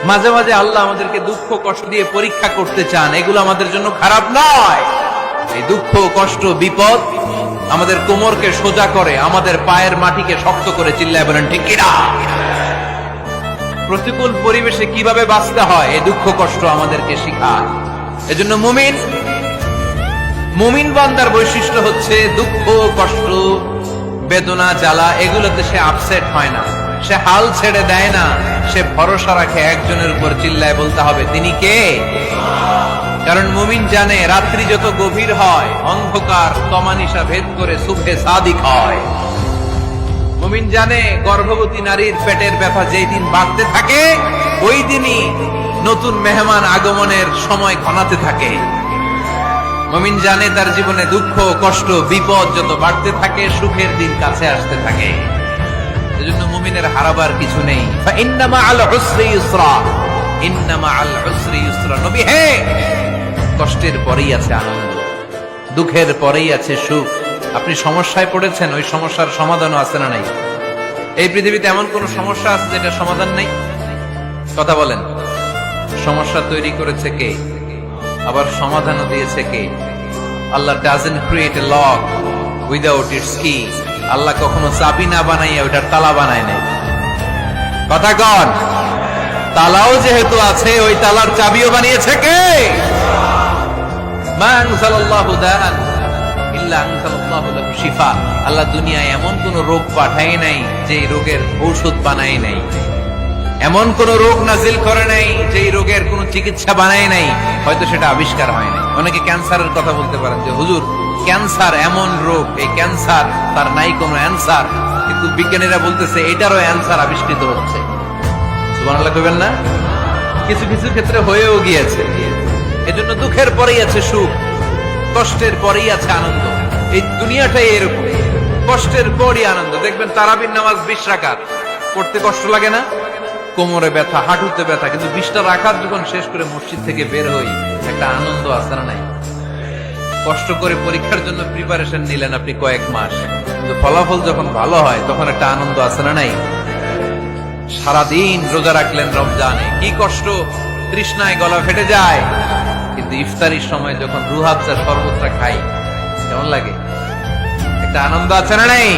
মাঝে মাঝে আল্লাহ আমাদেরকে দুঃখ কষ্ট দিয়ে পরীক্ষা করতে চান, এগুলো আমাদের জন্য খারাপ নয়। এই দুঃখ কষ্ট বিপদ আমাদের কোমরকে সোজা করে, আমাদের পায়ের মাটিকে শক্ত করে। চিল্লায় বলেন ঠিক কিনা? প্রতিকূল পরিবেশে কিভাবে বাঁচতে হয় এই দুঃখ কষ্ট আমাদেরকে শিখায়। এজন্য মুমিন বান্দার বৈশিষ্ট্য হচ্ছে দুঃখ কষ্ট বেদনা জ্বালা এগুলোতে সে আপসেট হয় না, সে হাল ছেড়ে দেয় না, সে ভরসা রাখে একজনের উপর। চিল্লায় বলতে হবে তিনি কে? কারণ মুমিন জানে রাত্রি যত গভীর হয় অন্ধকার তমানিসা ভেদ করে সুবহে সাদিক হয়। মুমিন জানে গর্ভবতী নারীর পেটের ব্যথা যেই দিন বাড়তে থাকে ওই দিনই নতুন মেহমান আগমনের সময় ঘনাতে থাকে। মুমিন জানে তার জীবনে দুঃখ কষ্ট বিপদ যত বাড়তে থাকে সুখের দিন কাছে আসতে থাকে। এজন্য মুমিনের হারাবার কিছু নেই। ইন্না মাআল উসরি ইউসরা, ইন্না মাআল উসরি ইউসরা। নবী হে, কষ্টের পরেই আছে আনন্দ, দুঃখের পরেই আছে সুখ। আপনি সমস্যায় পড়েছেন, ওই সমস্যার সমাধানও আছে না নাই? এই পৃথিবীতে এমন কোন সমস্যা আছে যেটা সমাধান নাই? কথা বলেন। সমস্যা তৈরি করেছে কে? আবার সমাধানও দিয়েছে কে? আল্লাহ doesn't create a lock without its key. আল্লাহ কখনো চাবি না বানাইয়া ওইটার তালা বানায় নাই। কথা কন। তালাও যেহেতু আছে ওই তালার চাবিও বানিয়েছে কে? মা আনজালাল্লাহু দাআন ইল্লা আনজালাল্লাহু লাহু শিফা। আল্লাহ দুনিয়ায় এমন কোন রোগ পাঠায় নাই যে রোগের ঔষধ বানায় নাই, এমন কোন রোগ নাজিল করে নাই যে রোগের কোন চিকিৎসা বানায় নাই, হয়তো সেটা আবিষ্কার হয় নাই। অনেকে ক্যান্সারের কথা বলতে পারেন যে হুজুর ক্যান্সার এমন রোগ, এই ক্যান্সার তার নাই কোনো অ্যান্সার, কিন্তু বিজ্ঞানীরা বলতেছে এটারও অ্যান্সার আবিষ্কৃত হচ্ছে। সুবহানাল্লাহ কইবেন না? কিছু কিছু ক্ষেত্রে হয়েও গিয়েছে। এজন্য দুঃখের পরেই আছে সুখ, কষ্টের পরেই আছে আনন্দ। এই দুনিয়াটাই এরকম, কষ্টের পরই আনন্দ। দেখবেন তারাবির নামাজ 20 রাকাত পড়তে কষ্ট লাগে না? কোমরে ব্যথা, হাঁটুতে ব্যথা, কিন্তু 20টা রাকাত যখন শেষ করে মসজিদ থেকে বের হই একটা আনন্দ আছে না নাই? কষ্ট করে পরীক্ষার জন্য প্রিপারেশন নিলেন আপনি কয়েক মাস, কিন্তু ফলাফল যখন ভালো হয় তখন একটা আনন্দ আছে না নাই? সারাদিন রোজা রাখলেন রমজানে, কি কষ্ট, তৃষ্ণায় গলা ফেটে যায়, কিন্তু ইফতারির সময় যখন রুহ আফজা শরবতটা খাই কেমন লাগে? একটা আনন্দ আছে না নাই?